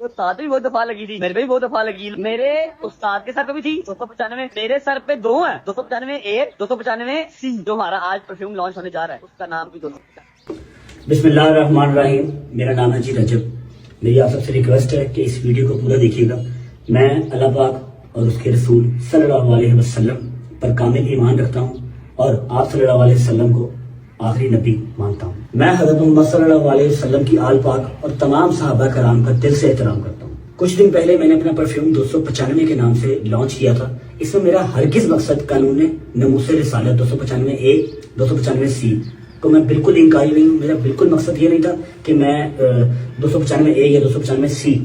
استاد بھی بہت دفعہ لگی تھی, میرے پہ بھی بہت دفعہ لگی. میرے استاد کے سر پہ بھی تھی 295, میرے سر پہ دو ہیں 295 اے 295 سی. جو ہمارا آج پرفیوم لانچ ہونے جا رہا ہے اس کا نام بھی 295. بسم اللہ الرحمن الرحیم. میرا نام ہے جی رجب. میری آپ سب سے ریکویسٹ ہے کہ اس ویڈیو کو پورا دیکھیے گا. میں اللہ پاک اور اس کے رسول صلی اللہ علیہ وسلم پر کامل ایمان رکھتا ہوں اور آپ صلی اللہ علیہ وسلم کو آخری نبی مانتا ہوں. میں حضرت محمد صلی اللہ علیہ وسلم کی آل پاک اور تمام صحابہ کرام کا دل سے احترام کرتا ہوں. کچھ دن پہلے میں نے اپنا پرفیوم 295 کے نام سے لانچ کیا تھا. اس میں میرا ہرگز مقصد قانون ناموس رسالت 295 اے 295 سی کو میں بالکل انکاری نہیں ہوں. میرا بالکل مقصد یہ نہیں تھا کہ میں 295 اے یا 295 سی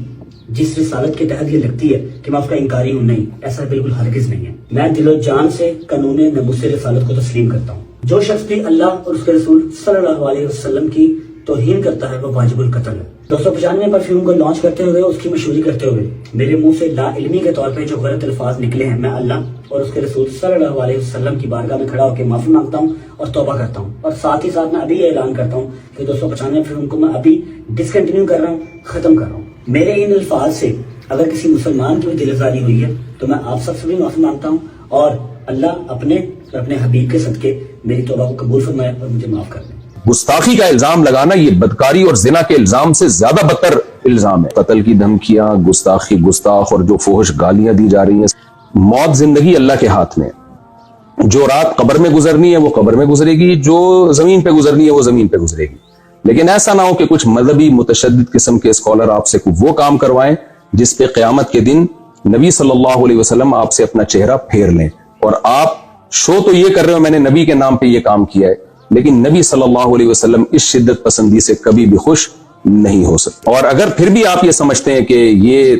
جس رسالت کے تحت یہ لگتی ہے کہ میں اس کا انکاری ہوں. نہیں, ایسا بالکل ہرگز نہیں ہے. میں دل و جان سے قانون ناموس رسالت کو تسلیم کرتا ہوں. جو شخص بھی اللہ اور اس کے رسول صلی اللہ علیہ وسلم کی توہین کرتا ہے وہ واجب القتل ہے. 295 پرفیوم کو لانچ کرتے ہوئے اس کی مشہوری کرتے ہوئے میرے منہ سے لا علمی کے طور پہ جو غلط الفاظ نکلے ہیں, میں اللہ اور اس کے رسول صلی اللہ علیہ وسلم کی بارگاہ میں کھڑا ہو کے معافی مانگتا ہوں اور توبہ کرتا ہوں. اور ساتھ ہی ساتھ میں ابھی یہ اعلان کرتا ہوں کہ 295 پرفیوم کو میں ابھی ڈسکنٹینیو کر رہا ہوں, ختم کر رہا ہوں. میرے ان الفاظ سے اگر کسی مسلمان کی بھی دل آزاری ہوئی ہے تو میں آپ سب سے بھی معافی مانگتا ہوں اور اللہ اپنے حبیب کے صدقے میری توبہ کو قبول فرمائے اور مجھے معاف کر دیں. گستاخی کا الزام لگانا یہ بدکاری اور زنا کے الزام سے زیادہ بدتر الزام ہے. قتل کی دھمکیاں, گستاخ اور جو فحش گالیاں دی جا رہی ہیں. موت زندگی اللہ کے ہاتھ میں. جو رات قبر میں گزرنی ہے وہ قبر میں گزرے گی, جو زمین پہ گزرنی ہے وہ زمین پہ گزرے گی. لیکن ایسا نہ ہو کہ کچھ مذہبی متشدد قسم کے اسکالر آپ سے وہ کام کروائیں جس پہ قیامت کے دن نبی صلی اللہ علیہ وسلم آپ سے اپنا چہرہ پھیر لیں. اور آپ شو تو یہ کر رہے ہو میں نے نبی کے نام پہ یہ کام کیا ہے, لیکن نبی صلی اللہ علیہ وسلم اس شدت پسندی سے کبھی بھی خوش نہیں ہو سکتے. اور اگر پھر بھی آپ یہ سمجھتے ہیں کہ یہ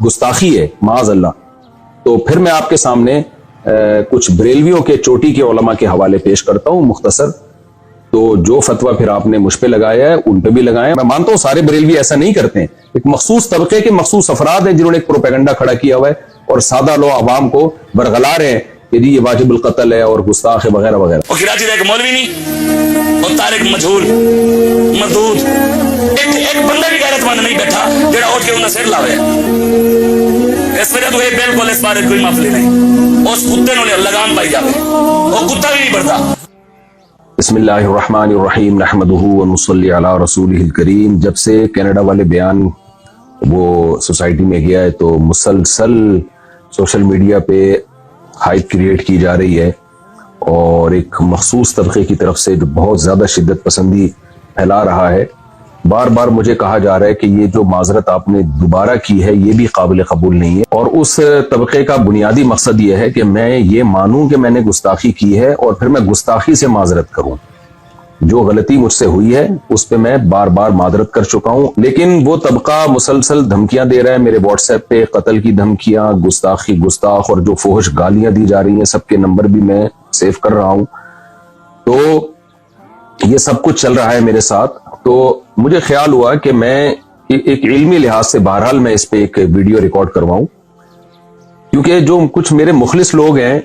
گستاخی ہے معاذ اللہ, تو پھر میں آپ کے سامنے کچھ بریلویوں کے چوٹی کے علماء کے حوالے پیش کرتا ہوں مختصر. تو جو فتویٰ پھر آپ نے مجھ پہ لگایا ہے ان پہ بھی لگایا. میں مانتا ہوں سارے بریلوی ایسا نہیں کرتے ہیں. ایک مخصوص طبقے کے مخصوص افراد ہیں جنہوں نے ایک پروپیگنڈا کھڑا کیا ہوا ہے اور سادہ لو عوام کو برگلا رہے ہیں کہ جی یہ واجب القتل ہے اور گستاخ ہے وغیرہ وغیرہ. اور کراچی کا ایک مولوی نہیں اور طارق مجہول مردود ایک بندہ بھی غیرت مند نہیں بیٹھا جڑا اٹھ کے انہاں سر لاوے. اس وجہ تو یہ بالکل اس بارے کوئی معافی نہیں. اس کتے نوں لگام پائی جاوے, وہ کتا بھی نہیں بڑھتا. بسم اللہ الرحمن الرحیم نحمدہ ونصلی علی رسولہ الکریم. جب سے کینیڈا والے بیان وہ سوسائٹی میں گیا ہے تو مسلسل سوشل میڈیا پہ ہائپ کریٹ کی جا رہی ہے اور ایک مخصوص طبقے کی طرف سے جو بہت زیادہ شدت پسندی پھیلا رہا ہے. بار بار مجھے کہا جا رہا ہے کہ یہ جو معذرت آپ نے دوبارہ کی ہے یہ بھی قابل قبول نہیں ہے. اور اس طبقے کا بنیادی مقصد یہ ہے کہ میں یہ مانوں کہ میں نے گستاخی کی ہے اور پھر میں گستاخی سے معذرت کروں. جو غلطی مجھ سے ہوئی ہے اس پہ میں بار بار معذرت کر چکا ہوں. لیکن وہ طبقہ مسلسل دھمکیاں دے رہا ہے میرے واٹس ایپ پہ, قتل کی دھمکیاں, گستاخ اور جو فحش گالیاں دی جا رہی ہیں سب کے نمبر بھی میں سیو کر رہا ہوں. تو یہ سب کچھ چل رہا ہے میرے ساتھ. تو مجھے خیال ہوا کہ میں ایک علمی لحاظ سے بہرحال میں اس پہ ایک ویڈیو ریکارڈ کرواؤں, کیونکہ جو کچھ میرے مخلص لوگ ہیں,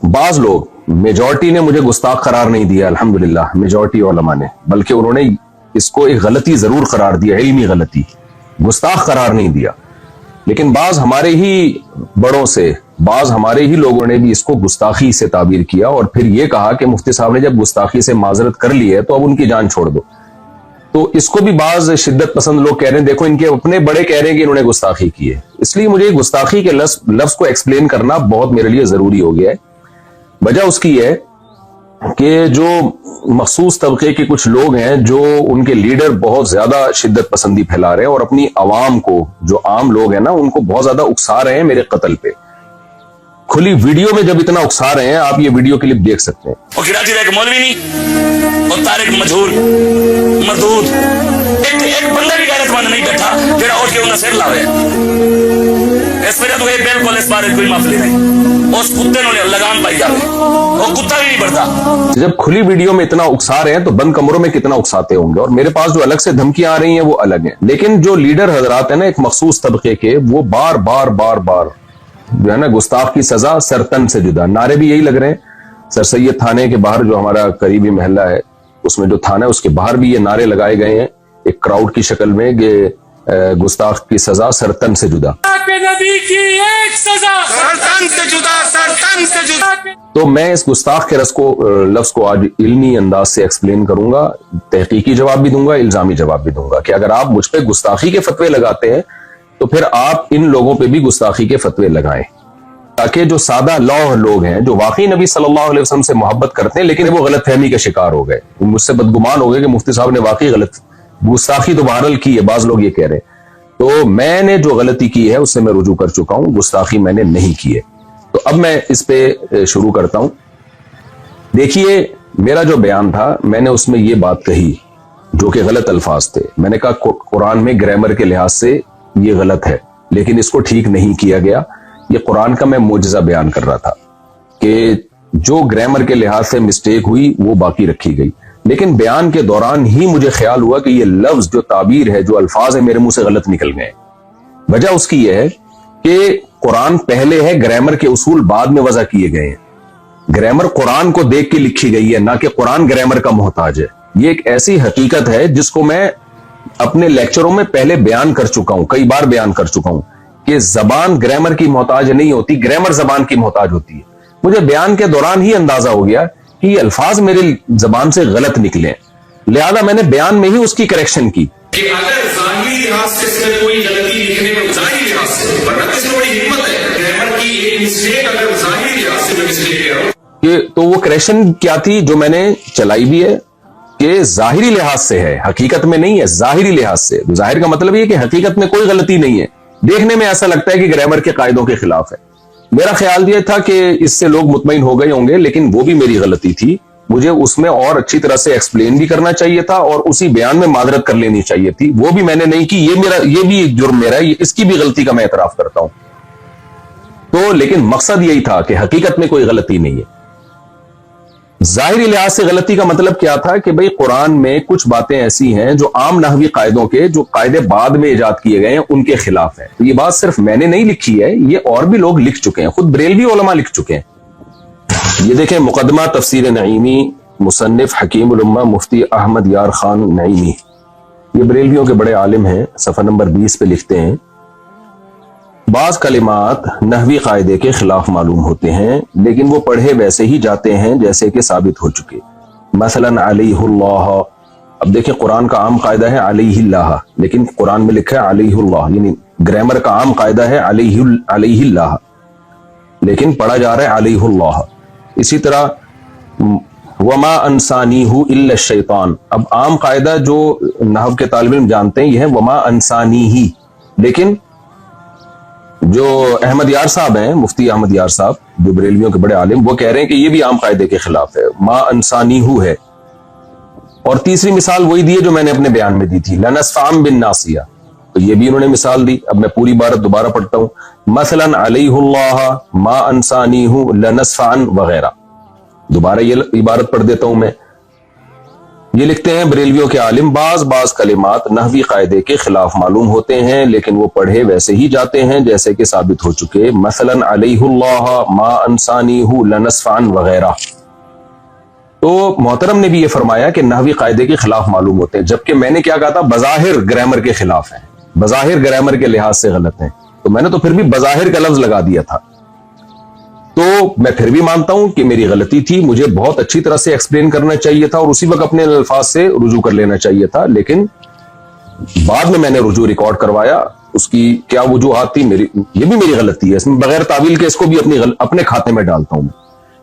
بعض لوگ, میجورٹی نے مجھے گستاخ قرار نہیں دیا الحمدللہ, میجورٹی علماء نے, بلکہ انہوں نے اس کو ایک غلطی ضرور قرار دیا, علمی غلطی, گستاخ قرار نہیں دیا. لیکن بعض ہمارے ہی بڑوں سے, بعض ہمارے ہی لوگوں نے بھی اس کو گستاخی سے تعبیر کیا اور پھر یہ کہا کہ مفتی صاحب نے جب گستاخی سے معذرت کر لی ہے تو اب ان کی جان چھوڑ دو. تو اس کو بھی بعض شدت پسند لوگ کہہ رہے ہیں دیکھو ان کے اپنے بڑے کہہ رہے ہیں کہ انہوں نے گستاخی کی ہے. اس لیے مجھے گستاخی کے لفظ کو ایکسپلین کرنا بہت میرے لیے ضروری ہو گیا ہے. وجہ اس کی ہے کہ جو مخصوص طبقے کے کچھ لوگ ہیں جو ان کے لیڈر بہت زیادہ شدت پسندی پھیلا رہے ہیں اور اپنی عوام کو, جو عام لوگ ہیں نا, ان کو بہت زیادہ اکسا رہے ہیں میرے قتل پہ. کھلی ویڈیو میں جب اتنا اکسا رہے ہیں, آپ یہ ویڈیو کلپ دیکھ سکتے ہیں. اور کراچی کا ایک مولوی نہیں اور طارق مجہول مردود ایک بندہ بھی غیرت مند نہیں بیٹھا جڑا اٹھ کے انہاں سر لاوے. اس وجہ تو یہ بالکل اس بارے کوئی معافی نہیں. اس کتے نوں لگام پائی جاوے, وہ کتا بھی نہیں بڑھتا. جب کھلی ویڈیو میں اتنا اکسا رہے ہیں تو بند کمروں میں کتنا اکساتے ہوں گے. اور میرے پاس جو الگ سے دھمکیاں آ رہی ہیں وہ الگ ہیں. لیکن جو لیڈر حضرات ہیں نا ایک مخصوص طبقے کے, وہ بار بار جو ہے نا گستاخ کی سزا سرتن سے جدا, نعرے بھی یہی لگ رہے ہیں. سر سید تھانے کے باہر جو ہمارا قریبی محلہ ہے اس میں جو تھانہ ہے اس کے باہر بھی یہ نعرے لگائے گئے ہیں ایک کراؤڈ کی شکل میں کہ गुस्ताख की सजा सरतन से जुदा। नबी की एक सजा सरतन से जुदा, सरतन से जुदा। तो मैं इस गुस्ताख के लफ्ज को आज इल्मी अंदाज से एक्सप्लेन करूंगा, तहकीकी जवाब भी दूंगा, इल्जामी जवाब भी दूंगा कि अगर आप मुझ पे गुस्ताखी के फतवे लगाते हैं तो फिर आप इन लोगों पे भी गुस्ताखी के फतवे लगाएं, ताकि जो सादा लौह लोग हैं जो वाकई नबी सल्लल्लाहु अलैहि वसल्लम से मोहब्बत करते हैं लेकिन वो गलत फहमी के शिकार हो गए, मुझसे बदगुमान हो गए कि मुफ्ती साहब ने वाकई गलत गुस्ताखी तो बहरहाल की है, बाज लोग ये कह रहे हैं, तो मैंने जो गलती की है उससे मैं रुजू कर चुका हूं, गुस्ताखी मैंने नहीं की है। तो अब मैं इस पे शुरू करता हूं। देखिए, मेरा जो बयान था मैंने उसमें ये बात कही जो कि गलत अल्फाज थे। मैंने कहा कुरान में ग्रामर के लिहाज से ये गलत है, लेकिन इसको ठीक नहीं किया गया। ये कुरान का मैं मोजज़ा बयान कर रहा था कि जो ग्रामर के लिहाज से मिस्टेक हुई वो बाकी रखी गई, लेकिन बयान के दौरान ही मुझे ख्याल हुआ कि ये लफ्ज जो ताबीर है, जो अल्फाज है, मेरे मुंह से गलत निकल गए। वजह उसकी यह है कि कुरान पहले है, ग्रामर के उसूल बाद में वजह किए गए हैं। ग्रामर कुरान को देख के लिखी गई है, ना कि कुरान ग्रामर का मोहताज है। ये एक ऐसी हकीकत है जिसको मैं अपने लेक्चरों में पहले बयान कर चुका हूं, कई बार बयान कर चुका हूं कि जबान ग्रामर की मोहताज नहीं होती, ग्रामर जबान की मोहताज होती है। मुझे बयान के दौरान ही अंदाजा हो गया कि ये अल्फाज मेरे जबान से गलत निकले, लिहाजा मैंने बयान में ही उसकी करेक्शन की। कि अगर ज़ाहिरी लिहाज से इसमें कोई गलती लिखने में, ज़ाहिरी लिहाज से, वरना इसमें बड़ी हिम्मत है, ग्रामर की एक मिस्टेक अगर ज़ाहिरी लिहाज से मैं मिस्टेक कह रहा हूं कि तो वो करेक्शन क्या थी जो मैंने चलाई भी है कि जाहिरी लिहाज से है, हकीकत में नहीं है, जाहिरी लिहाज से। जाहिर का मतलब ये कि हकीकत में कोई गलती नहीं है, देखने में ऐसा लगता है कि ग्रामर के कायदों के खिलाफ है। मेरा ख्याल ये था कि इससे लोग मुतमईन हो गए होंगे, लेकिन वो भी मेरी गलती थी। मुझे उसमें और अच्छी तरह से एक्सप्लेन भी करना चाहिए था और उसी बयान में मादरत कर लेनी चाहिए थी, वो भी मैंने नहीं की। ये भी जुर्म मेरा है, इसकी भी गलती का मैं एतराफ करता हूं। तो लेकिन मकसद यही था कि हकीकत में कोई गलती नहीं है। जाहिरी लिहाज से गलती का मतलब क्या था कि भाई कुरान में कुछ बातें ऐसी हैं जो आम नहवी कायदों के, जो कायदे बाद में इजाद किए गए हैं, उनके खिलाफ है। तो ये बात सिर्फ मैंने नहीं लिखी है, ये और भी लोग लिख चुके हैं, खुद बरेलवी उलमा लिख चुके हैं। ये देखें, मुकदमा तफसीर नईमी, मुसन्निफ हकीमुल उम्मा मुफ्ती अहमद यार खान नईमी, ये बरेलवियों के बड़े आलिम हैं। सफ़ा नंबर 20 पे लिखते हैं, बाज कलिमात नहवी कायदे के खिलाफ मालूम होते हैं, लेकिन वो पढ़े वैसे ही जाते हैं जैसे कि साबित हो चुके। मसलन अलैहुल्लाह, अब देखें कुरान का आम कायदा है अलैहिल्लाह, लेकिन कुरान में लिखा है अलैहुल्लाह, यानी ग्रामर का आम कायदा है अलैहिल्लाह, लेकिन पढ़ा जा रहा है अलैहुल्लाह। इसी तरह वमा अंसानीहु इल्ला शैतान, अब आम कायदा जो नहव के तालिब इल्म जानते हैं यह है वमा अंसानीही, लेकिन जो अहमद यार साहब हैं, मुफ्ती अहमद यार साहब, जो बरेलवियों के बड़े आलिम, वो कह रहे हैं कि ये भी आम कायदे के खिलाफ है, मा अंसानीहु है। और तीसरी मिसाल वही दी है जो मैंने अपने बयान में दी थी, लनस्फाम बिन नासिया, तो ये भी इन्होंने मिसाल दी। अब मैं पूरी इबारत दोबारा पढ़ता हूं, मसलन अलैहुल्लाह मा अंसानीहु लनस्फान वगैरह। दोबारा ये इबारत पढ़ देता हूं मैं। ये लिखते हैं बरेलवियों के आलिम, बाज कलिमात नहवी कायदे के खिलाफ मालूम होते हैं, लेकिन वो पढ़े वैसे ही जाते हैं जैसे कि साबित हो चुके। मसलन अलैहुल्लाह मा अंसानीहु लनस्फान वगैरह। तो मोहतरम ने भी ये फरमाया कि नहवी कायदे के खिलाफ मालूम होते हैं, जबकि मैंने क्या कहा था, बज़ाहिर ग्रामर के खिलाफ है, बज़ाहिर ग्रामर के लिहाज से गलत है। तो मैंने तो फिर भी बज़ाहिर का लफ्ज लगा दिया था। तो मैं फिर भी मानता हूं कि मेरी गलती थी, मुझे बहुत अच्छी तरह से एक्सप्लेन करना चाहिए था और उसी वक्त अपने अल्फाज से रुजू कर लेना चाहिए था, लेकिन बाद में मैंने रुजू रिकॉर्ड करवाया। उसकी क्या वजूहात थी, ये भी मेरी गलती है, इसमें बगैर तावील के इसको भी अपने खाते में डालता हूं।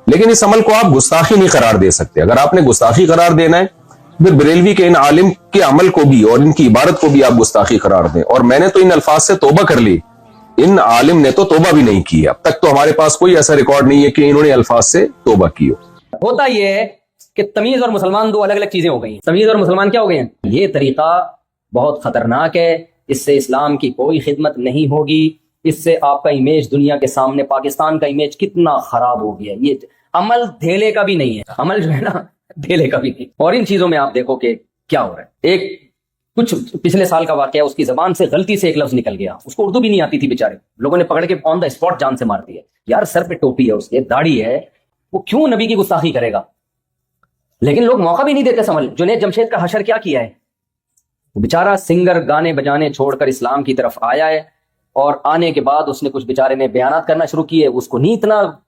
लेकिन इस अमल को आप गुस्ताखी नहीं करार दे सकते। अगर आपने गुस्ताखी करार देना है, फिर बरेलवी के इन आलिम के अमल को भी और इनकी इबारत को भी आप गुस्ताखी करार दें। और मैंने तो इन अल्फाज से तौबा कर ली, इन आलिम ने तो तौबा भी नहीं की है। अब तक तो हमारे पास कोई ऐसा रिकॉर्ड नहीं है कि इन्होंने अल्फाज से तौबा की हो। होता यह है कि तमीज और मुसलमान दो अलग अलग चीजें हो गई हैं। तमीज और मुसलमान क्या हो गए हैं? ये तरीका बहुत खतरनाक है, इससे इस्लाम की कोई खिदमत नहीं होगी, इससे आपका इमेज दुनिया के सामने, पाकिस्तान का इमेज कितना खराब हो गया। ये अमल धेले का भी नहीं है, अमल जो है ना धेले का भी नहीं। और इन चीजों में आप देखो कि क्या हो रहा है। एक कुछ पिछले साल का वाकया, उसकी जबान से गलती से एक लफ्ज निकल गया, उसको उर्दू भी नहीं आती थी, बेचारे लोगों ने पकड़ के ऑन द स्पॉट जान से मार दिया। यार सर पे टोपी है, उसके दाढ़ी है, वो क्यों नबी की गुस्ताखी करेगा? लेकिन लोग मौका भी नहीं देते समझ। जुनैद जमशेद का हशर क्या किया है? बेचारा सिंगर गाने बजाने छोड़कर इस्लाम की तरफ आया है, और आने के बाद उसने कुछ बेचारे ने बयानात करना शुरू किए, उसको नहीं इतना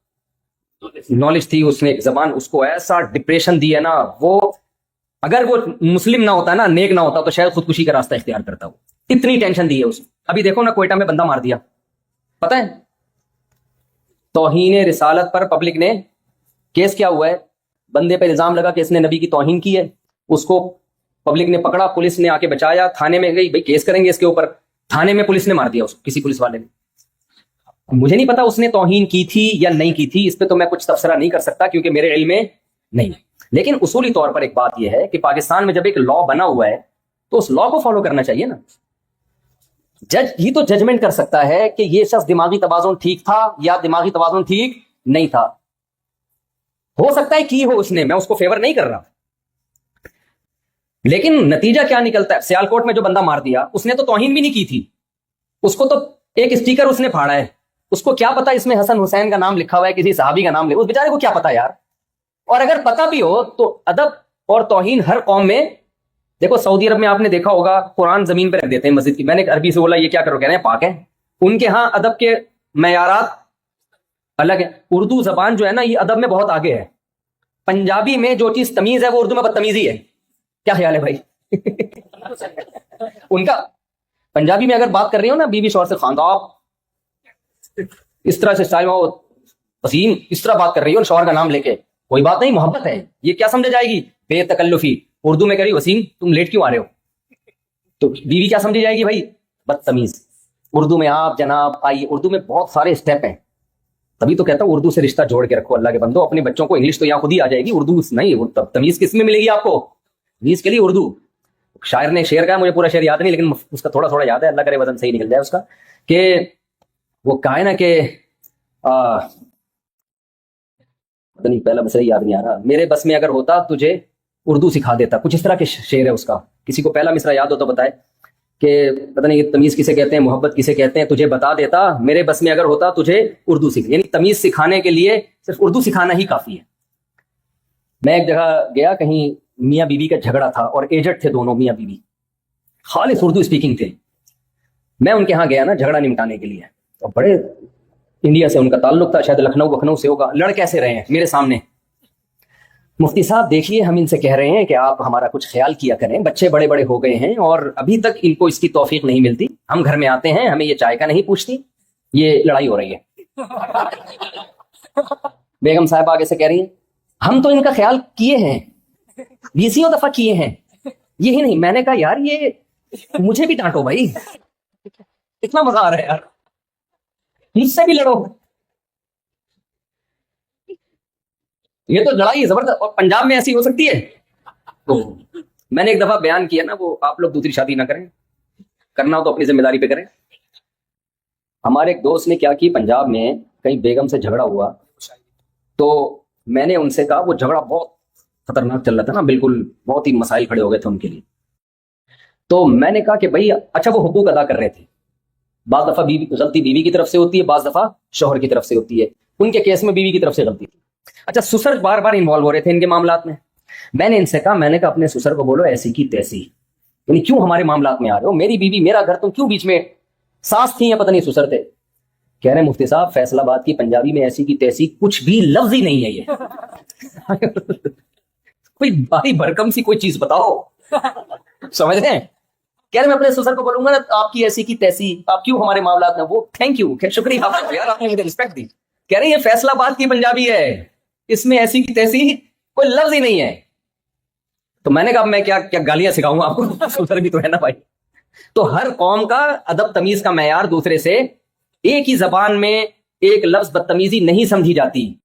नॉलेज थी, उसने एक जबान उसको ऐसा डिप्रेशन दिया ना, वो अगर वो मुस्लिम ना होता ना, नेक ना होता, तो शायद खुदकुशी का रास्ता इख्तियार करता वो, इतनी टेंशन दी है उसने। अभी देखो ना, कोयटा में बंदा मार दिया, पता है, तौहीन रिसालत पर पब्लिक ने केस किया हुआ है, बंदे पे इल्जाम लगा कि इसने नबी की तौहीन की है, उसको पब्लिक ने पकड़ा, पुलिस ने आके बचाया, थाने में गई, भाई केस करेंगे इसके ऊपर, थाने में पुलिस ने मार दिया उसको, किसी पुलिस वाले ने। मुझे नहीं पता उसने तौहीन की थी या नहीं की थी, इस पे तो मैं कुछ तबसरा नहीं कर सकता क्योंकि मेरे इल्म में नहीं है, लेकिन उसूली तौर पर एक बात यह है कि पाकिस्तान में जब एक लॉ बना हुआ है तो उस लॉ को फॉलो करना चाहिए ना। जज ही तो जजमेंट कर सकता है कि ये शख्स दिमागी तवाज़ुन ठीक था या दिमागी तवाज़ुन ठीक नहीं था। हो सकता है की हो उसने, मैं उसको फेवर नहीं कर रहा, लेकिन नतीजा क्या निकलता है। सियालकोट में जो बंदा मार दिया उसने तो तौहीन भी नहीं की थी, उसको तो एक स्टिकर उसने फाड़ा है, उसको क्या पता इसमें हसन हुसैन का नाम लिखा हुआ है, किसी सहाबी का नाम, उस बेचारे को क्या पता यार। और अगर पता भी हो तो अदब और तौहीन हर कौम में, देखो सऊदी अरब में आपने देखा होगा कुरान जमीन पर रख देते हैं मस्जिद की, मैंने अरबी से बोला ये क्या करो, कह रहे हैं पाक है, उनके यहाँ अदब के मयारात अलग है। उर्दू जबान जो है ना ये अदब में बहुत आगे है, पंजाबी में जो चीज तमीज है वो उर्दू में बदतमीजी है, क्या ख्याल है भाई उनका पंजाबी में अगर बात कर रही हो ना बीवी शौहर से, खानदाब इस तरह से स्टाइल में वसीम इस तरह बात कर रही हो शौहर का नाम लेके, कोई बात नहीं, मोहब्बत है, ये क्या समझे जाएगी बेतकल्लुफी। उर्दू में कह रही वसीम तुम लेट क्यों आ रहे हो, तो बीवी क्या समझी जाएगी भाई, बदतमीज। उर्दू में आप जनाब आइए, उर्दू में बहुत सारे स्टेप हैं, तभी तो कहता हूं उर्दू से रिश्ता जोड़ के रखो अल्लाह के बंदो, अपने बच्चों को इंग्लिश तो यहाँ खुद ही आ जाएगी, उर्दू नहीं, तमीज किस में मिलेगी आपको, तमीज के लिए उर्दू। शायर ने शेर कहा, मुझे पूरा शेर याद नहीं लेकिन उसका थोड़ा थोड़ा याद है, अल्लाह करे वजन सही निकल जाए उसका, कि वो कहा है ना कि पता नहीं पहला मिसरा याद नहीं आ रहा, मेरे बस में अगर होता तुझे उर्दू सिखा देता, कुछ इस तरह के शेर है उसका। किसी को पहला मिसरा याद हो तो बताए कि पता नहीं तमीज किसे कहते हैं, मोहब्बत किसे कहते हैं, तुझे बता देता, मेरे बस में अगर होता तुझे उर्दू सिख, यानी तमीज सिखाने के लिए सिर्फ उर्दू सिखाना ही काफी है। मैं एक जगह गया, कहीं मियाँ बीवी का झगड़ा था और एजेड थे दोनों मियाँ बीवी, खालिस उर्दू स्पीकिंग थे। मैं उनके यहाँ गया ना झगड़ा निपटाने के लिए, और बड़े इंडिया से उनका ताल्लुक था, शायद लखनऊ से होगा। लड़ कैसे रहे हैं मेरे सामने, मुफ्ती साहब देखिए हम इनसे कह रहे हैं कि आप हमारा कुछ ख्याल किया करें, बच्चे बड़े बड़े हो गए हैं और अभी तक इनको इसकी तौफीक नहीं मिलती, हम घर में आते हैं हमें ये चाय का नहीं पूछती, ये लड़ाई हो रही है। बेगम साहब आगे से कह रही हैं हम तो इनका ख्याल किए हैं, 20 दफा किए हैं, यही नहीं। मैंने कहा यार ये मुझे भी डांटो भाई, इतना मजा आ रहा है यार, मुझसे भी लड़ो, ये तो लड़ाई जबरदस्त। और पंजाब में ऐसी हो सकती है। तो मैंने एक दफा बयान किया ना, वो आप लोग दूसरी शादी ना करें, करना हो तो अपनी जिम्मेदारी पे करें। हमारे एक दोस्त ने क्या की, पंजाब में कहीं बेगम से झगड़ा हुआ, तो मैंने उनसे कहा, वो झगड़ा बहुत खतरनाक चल रहा था ना, बिल्कुल बहुत ही मसाइल खड़े हो गए थे उनके लिए। तो मैंने कहा कि भाई अच्छा वो हुकूक अदा कर रहे थे, बाज दफा गलती बीवी की तरफ से होती है, बाज दफा शौहर की तरफ से होती है, उनके केस में बीवी की तरफ से गलती थी। अच्छा ससुर बार बार इन्वॉल्व हो रहे थे इनके मामलात में। मैंने इनसे कहा, मैंने कहा अपने ससुर को बोलो ऐसी की तैसी, यानी क्यों हमारे मामलात में आ रहे हो, मेरी बीवी मेरा घर, तुम क्यों बीच में, सास थी या पता नहीं ससुर थे। कह रहे मुफ्ती साहब फैसलाबाद की पंजाबी में ऐसी की तैसी कुछ भी लफ्ज ही नहीं है ये कोई भारी भरकम सी कोई चीज बताओ समझ रहे हैं। कह रहे मैं अपने ससुर को बोलूंगा ना आपकी ऐसी की तैसी, आप क्यों हमारे मामलात में, वो थैंक यू शुक्रिया आपका यार, आपने मुझे रिस्पेक्ट दी। कह रहे ये फैसलाबाद की पंजाबी है, इसमें ऐसी की तैसी कोई लफ्ज ही नहीं है। तो मैंने कहा मैं क्या क्या गालियां सिखाऊंगा आपको, ससुर भी तो है ना भाई। तो हर कौम का अदब तमीज का मैयार दूसरे से, एक ही जबान में एक लफ्ज बदतमीजी नहीं समझी जाती।